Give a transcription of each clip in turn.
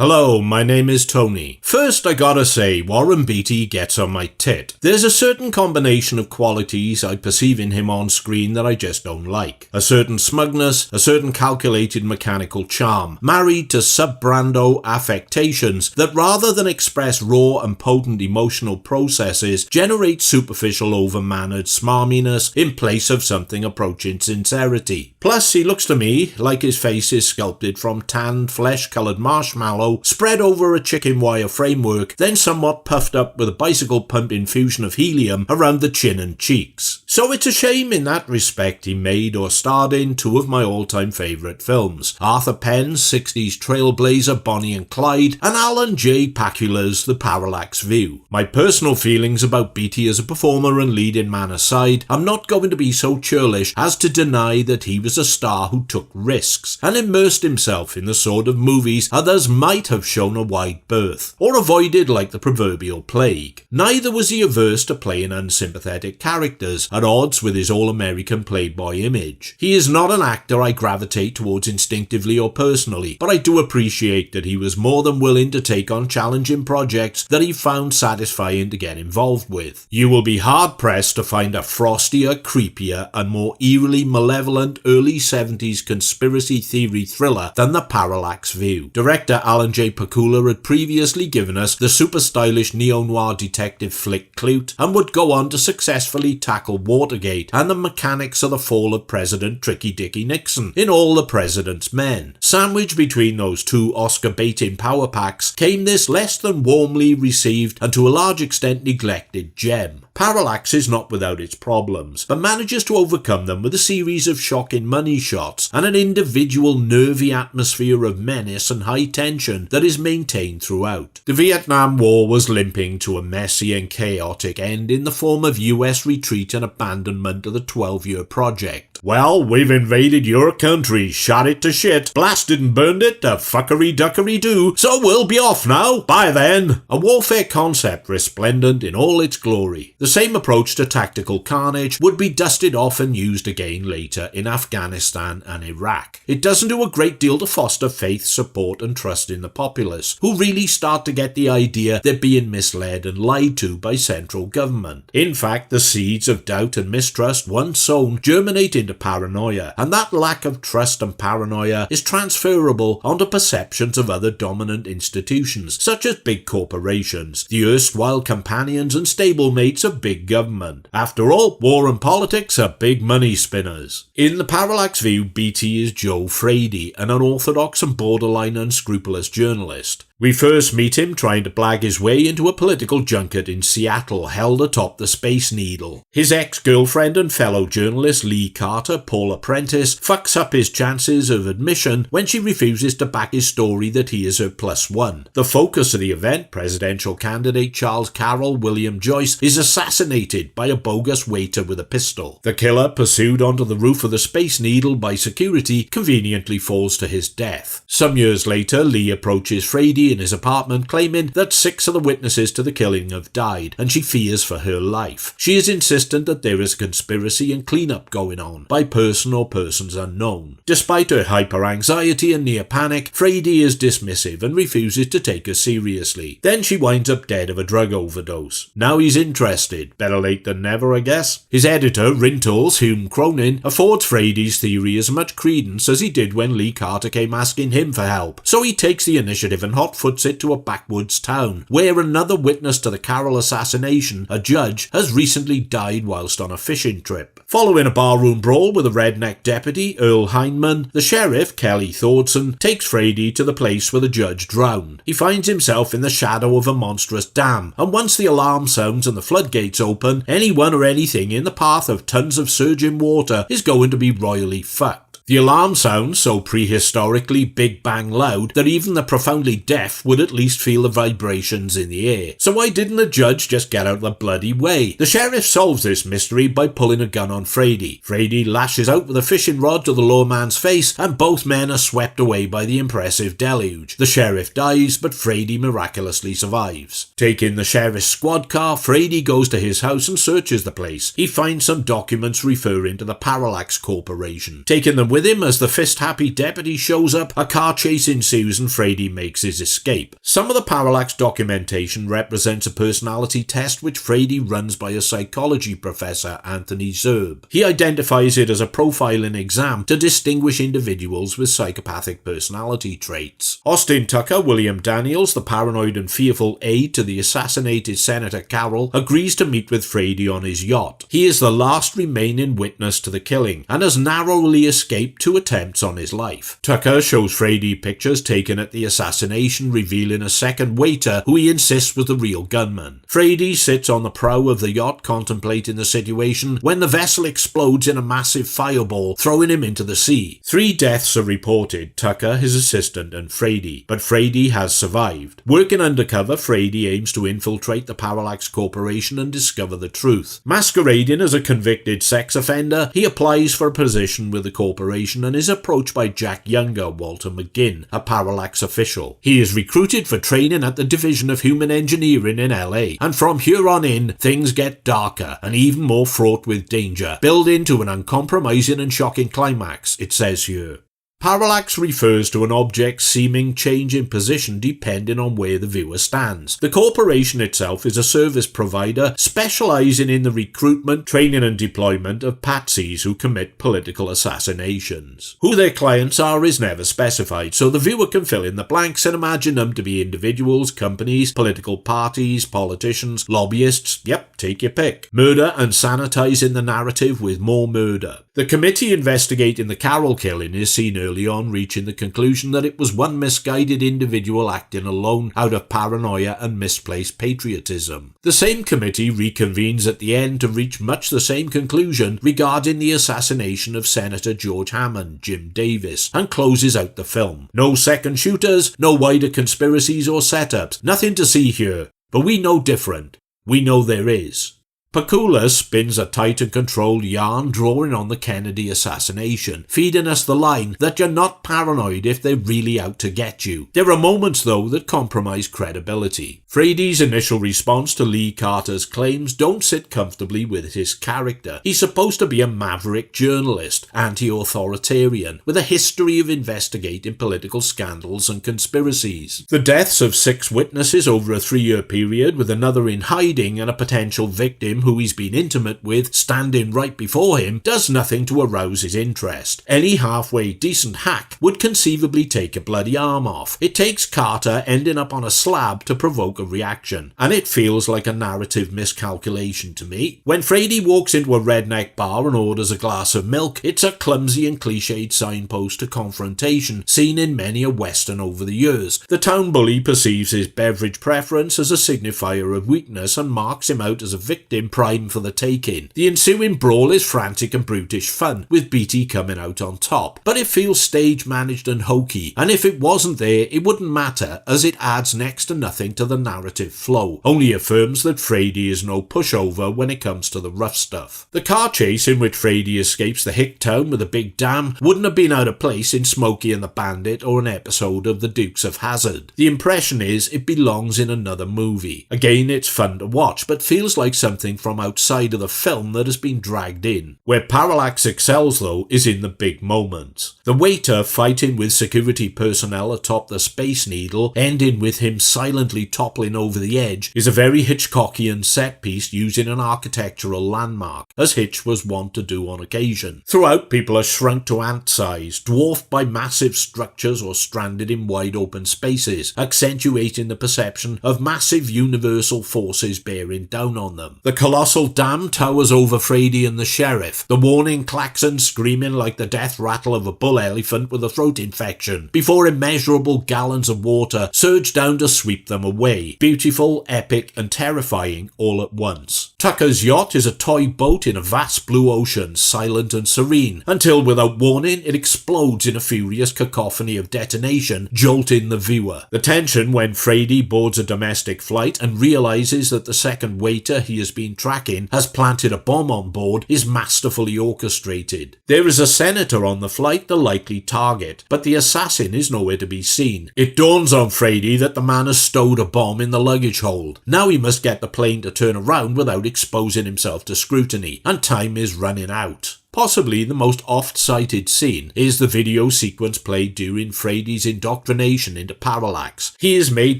Hello, my name is Tony. First, I gotta say, Warren Beatty gets on my tit. There's a certain combination of qualities I perceive in him on screen that I just don't like. A certain smugness, a certain calculated mechanical charm, married to sub-brando affectations that rather than express raw and potent emotional processes, generate superficial over-mannered smarminess in place of something approaching sincerity. Plus, he looks to me like his face is sculpted from tanned, flesh-coloured marshmallow spread over a chicken wire framework, then somewhat puffed up with a bicycle pump infusion of helium around the chin and cheeks. So it's a shame in that respect he made or starred in two of my all-time favourite films, Arthur Penn's 60s trailblazer Bonnie and Clyde and Alan J. Pakula's The Parallax View. My personal feelings about Beatty as a performer and leading man aside, I'm not going to be so churlish as to deny that he was a star who took risks and immersed himself in the sort of movies others might have shown a wide berth, or avoided like the proverbial plague. Neither was he averse to playing unsympathetic characters, at odds with his all-American playboy image. He is not an actor I gravitate towards instinctively or personally, but I do appreciate that he was more than willing to take on challenging projects that he found satisfying to get involved with. You will be hard-pressed to find a frostier, creepier, and more eerily malevolent early 70s conspiracy theory thriller than The Parallax View. Director Alan J. Pakula had previously given us the super stylish neo-noir detective flick Klute and would go on to successfully tackle Watergate and the mechanics of the fall of President Tricky Dicky Nixon in All the President's Men. Sandwiched between those two Oscar-baiting power packs came this less than warmly received and to a large extent neglected gem. Parallax is not without its problems, but manages to overcome them with a series of shocking money shots and an individual nervy atmosphere of menace and high tension that is maintained throughout. The Vietnam War was limping to a messy and chaotic end in the form of US retreat and abandonment of the 12-year project. Well, we've invaded your country, shot it to shit, blasted and burned it to fuckery-duckery-doo, so we'll be off now. Bye then. A warfare concept resplendent in all its glory. The same approach to tactical carnage would be dusted off and used again later in Afghanistan and Iraq. It doesn't do a great deal to foster faith, support and trust in the populace, who really start to get the idea they're being misled and lied to by central government. In fact, the seeds of doubt and mistrust once sown germinate into paranoia, and that lack of trust and paranoia is transferable onto perceptions of other dominant institutions, such as big corporations, the erstwhile companions and stablemates of big government. After all, war and politics are big money spinners. In The Parallax View, Beatty is Joe Frady, an unorthodox and borderline unscrupulous journalist. We first meet him trying to blag his way into a political junket in Seattle held atop the Space Needle. His ex-girlfriend and fellow journalist Lee Carter, Paula Prentice, fucks up his chances of admission when she refuses to back his story that he is her +1. The focus of the event, presidential candidate Charles Carroll William Joyce, is assassinated by a bogus waiter with a pistol. The killer, pursued onto the roof of the Space Needle by security, conveniently falls to his death. Some years later, Lee approaches Frady in his apartment claiming that 6 of the witnesses to the killing have died and she fears for her life. She is insistent that there is a conspiracy and cleanup going on by person or persons unknown. Despite her hyper-anxiety and near panic, Frady is dismissive and refuses to take her seriously. Then she winds up dead of a drug overdose. Now he's interested. Better late than never, I guess. His editor, Rintoul's Hume Cronin, affords Frady's theory as much credence as he did when Lee Carter came asking him for help, so he takes the initiative and hotfoots it to a backwoods town, where another witness to the Carroll assassination, a judge, has recently died whilst on a fishing trip. Following a barroom brawl with a redneck deputy, Earl Heineman, the sheriff, Kelly Thordson, takes Frady to the place where the judge drowned. He finds himself in the shadow of a monstrous dam, and once the alarm sounds and the floodgates open, anyone or anything in the path of tons of surging water is going to be royally fucked. The alarm sounds so prehistorically big bang loud that even the profoundly deaf would at least feel the vibrations in the air. So why didn't the judge just get out of the bloody way? The sheriff solves this mystery by pulling a gun on Frady. Frady lashes out with a fishing rod to the lawman's face and both men are swept away by the impressive deluge. The sheriff dies, but Frady miraculously survives. Taking the sheriff's squad car, Frady goes to his house and searches the place. He finds some documents referring to the Parallax Corporation. Taking them with him, as the fist-happy deputy shows up, a car chase ensues and Frady makes his escape. Some of the Parallax documentation represents a personality test which Frady runs by a psychology professor, Anthony Zerb. He identifies it as a profiling exam to distinguish individuals with psychopathic personality traits. Austin Tucker, William Daniels, the paranoid and fearful aide to the assassinated Senator Carroll, agrees to meet with Frady on his yacht. He is the last remaining witness to the killing and has narrowly escaped 2 attempts on his life. Tucker shows Frady pictures taken at the assassination, revealing a second waiter who he insists was the real gunman. Frady sits on the prow of the yacht contemplating the situation when the vessel explodes in a massive fireball, throwing him into the sea. 3 deaths are reported: Tucker, his assistant, and Frady, but Frady has survived. Working undercover, Frady aims to infiltrate the Parallax Corporation and discover the truth. Masquerading as a convicted sex offender, he applies for a position with the corporation and is approached by Jack Younger, Walter McGinn, a Parallax official. He is recruited for training at the Division of Human Engineering in LA, and from here on in, things get darker and even more fraught with danger, building to an uncompromising and shocking climax, it says here. Parallax refers to an object's seeming change in position depending on where the viewer stands. The corporation itself is a service provider specializing in the recruitment, training and deployment of patsies who commit political assassinations. Who their clients are is never specified, so the viewer can fill in the blanks and imagine them to be individuals, companies, political parties, politicians, lobbyists, yep, take your pick. Murder and sanitizing the narrative with more murder. The committee investigating the Carroll killing is seen early on reaching the conclusion that it was one misguided individual acting alone out of paranoia and misplaced patriotism. The same committee reconvenes at the end to reach much the same conclusion regarding the assassination of Senator George Hammond, Jim Davis, and closes out the film. No second shooters, no wider conspiracies or setups, nothing to see here, but we know different. We know there is. Pakula spins a tight and controlled yarn drawing on the Kennedy assassination, feeding us the line that you're not paranoid if they're really out to get you. There are moments though that compromise credibility. Frady's initial response to Lee Carter's claims don't sit comfortably with his character. He's supposed to be a maverick journalist, anti-authoritarian, with a history of investigating political scandals and conspiracies. The deaths of 6 witnesses over a 3-year period, with another in hiding and a potential victim who he's been intimate with standing right before him, does nothing to arouse his interest. Any halfway decent hack would conceivably take a bloody arm off. It takes Carter ending up on a slab to provoke a reaction, and it feels like a narrative miscalculation to me. When Frady walks into a redneck bar and orders a glass of milk, it's a clumsy and cliched signpost to confrontation seen in many a western over the years. The town bully perceives his beverage preference as a signifier of weakness and marks him out as a victim prime for the taking. The ensuing brawl is frantic and brutish fun, with Beatty coming out on top, but it feels stage managed and hokey, and if it wasn't there it wouldn't matter, as it adds next to nothing to the narrative flow, only affirms that Frady is no pushover when it comes to the rough stuff. The car chase in which Frady escapes the hick town with a big dam wouldn't have been out of place in Smokey and the Bandit or an episode of The Dukes of Hazzard. The impression is it belongs in another movie. Again, it's fun to watch, but feels like something from outside of the film that has been dragged in. Where Parallax excels though is in the big moments. The waiter fighting with security personnel atop the Space Needle, ending with him silently toppling over the edge, is a very Hitchcockian set piece using an architectural landmark, as Hitch was wont to do on occasion. Throughout, people are shrunk to ant size, dwarfed by massive structures or stranded in wide open spaces, accentuating the perception of massive universal forces bearing down on them. The colossal dam towers over Frady and the sheriff, the warning klaxon screaming like the death rattle of a bull elephant with a throat infection, before immeasurable gallons of water surge down to sweep them away. Beautiful, epic and terrifying all at once. Tucker's yacht is a toy boat in a vast blue ocean, silent and serene, until without warning it explodes in a furious cacophony of detonation, jolting the viewer. The tension when Frady boards a domestic flight and realises that the second waiter he has been tracking has planted a bomb on board is masterfully orchestrated. There is a senator on the flight, the likely target, but the assassin is nowhere to be seen. It dawns on Frady that the man has stowed a bomb in the luggage hold. Now he must get the plane to turn around without exposing himself to scrutiny, and time is running out. Possibly the most oft-cited scene is the video sequence played during Freddy's indoctrination into Parallax. He is made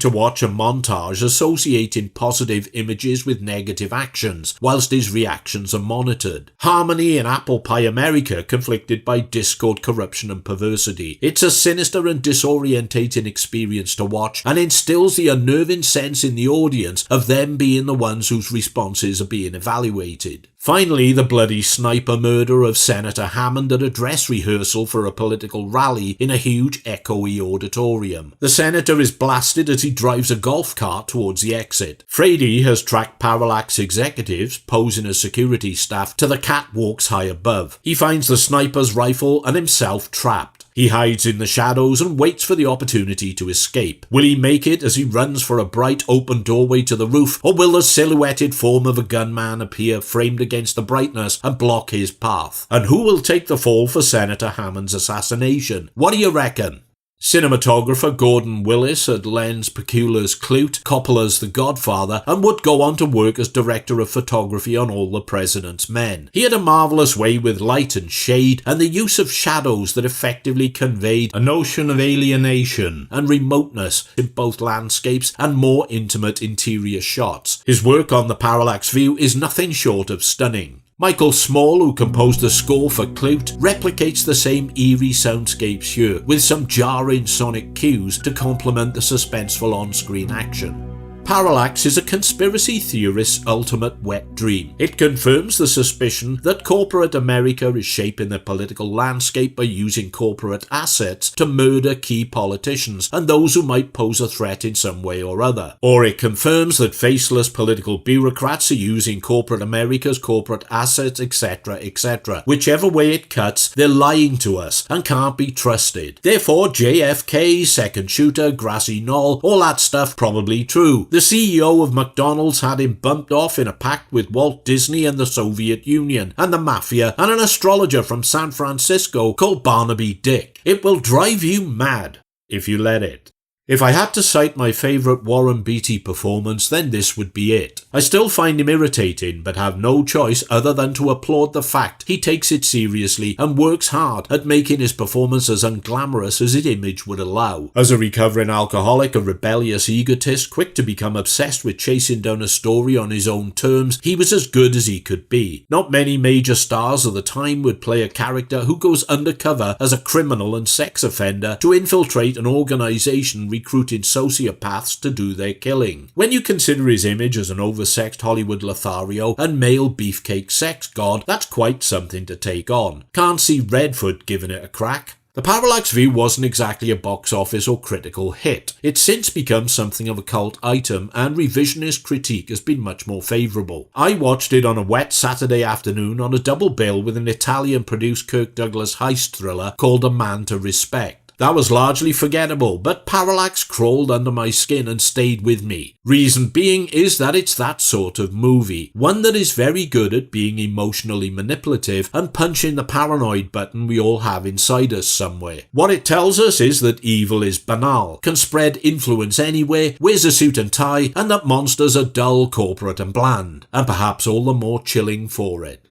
to watch a montage associating positive images with negative actions, whilst his reactions are monitored. Harmony in Apple Pie America conflicted by discord, corruption and perversity. It's a sinister and disorientating experience to watch, and instills the unnerving sense in the audience of them being the ones whose responses are being evaluated. Finally, the bloody sniper murder of Senator Hammond at a dress rehearsal for a political rally in a huge echoey auditorium. The senator is blasted as he drives a golf cart towards the exit. Freddy has tracked Parallax executives, posing as security staff, to the catwalks high above. He finds the sniper's rifle and himself trapped. He hides in the shadows and waits for the opportunity to escape. Will he make it as he runs for a bright open doorway to the roof, or will the silhouetted form of a gunman appear framed against the brightness and block his path? And who will take the fall for Senator Hammond's assassination? What do you reckon? Cinematographer Gordon Willis had lensed Pakula's Klute, Coppola's The Godfather, and would go on to work as director of photography on All the President's Men. He had a marvellous way with light and shade, and the use of shadows that effectively conveyed a notion of alienation and remoteness in both landscapes and more intimate interior shots. His work on the Parallax View is nothing short of stunning. Michael Small, who composed the score for Klute, replicates the same eerie soundscapes here, with some jarring sonic cues to complement the suspenseful on-screen action. Parallax is a conspiracy theorist's ultimate wet dream. It confirms the suspicion that corporate America is shaping the political landscape by using corporate assets to murder key politicians and those who might pose a threat in some way or other. Or it confirms that faceless political bureaucrats are using corporate America's corporate assets, etc., etc. Whichever way it cuts, they're lying to us and can't be trusted. Therefore, JFK, second shooter, grassy knoll, all that stuff probably true. The CEO of McDonald's had him bumped off in a pact with Walt Disney and the Soviet Union, and the Mafia, and an astrologer from San Francisco called Barnaby Dick. It will drive you mad if you let it. If I had to cite my favourite Warren Beatty performance, then this would be it. I still find him irritating, but have no choice other than to applaud the fact he takes it seriously and works hard at making his performance as unglamorous as his image would allow. As a recovering alcoholic, a rebellious egotist, quick to become obsessed with chasing down a story on his own terms, he was as good as he could be. Not many major stars of the time would play a character who goes undercover as a criminal and sex offender to infiltrate an organisation recruiting sociopaths to do their killing. When you consider his image as an oversexed Hollywood Lothario and male beefcake sex god, that's quite something to take on. Can't see Redford giving it a crack. The Parallax View wasn't exactly a box office or critical hit. It's since become something of a cult item, and revisionist critique has been much more favourable. I watched it on a wet Saturday afternoon on a double bill with an Italian-produced Kirk Douglas heist thriller called A Man to Respect. That was largely forgettable, but Parallax crawled under my skin and stayed with me. Reason being is that it's that sort of movie, one that is very good at being emotionally manipulative and punching the paranoid button we all have inside us somewhere. What it tells us is that evil is banal, can spread influence anywhere, wears a suit and tie, and that monsters are dull, corporate and bland, and perhaps all the more chilling for it.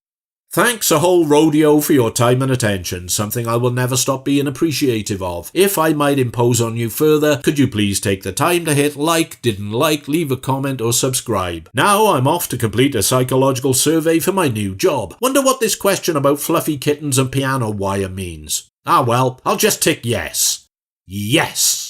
Thanks a whole rodeo for your time and attention, something I will never stop being appreciative of. If I might impose on you further, could you please take the time to hit like, didn't like, leave a comment or subscribe. Now I'm off to complete a psychological survey for my new job. Wonder what this question about fluffy kittens and piano wire means. Ah well, I'll just tick yes. Yes!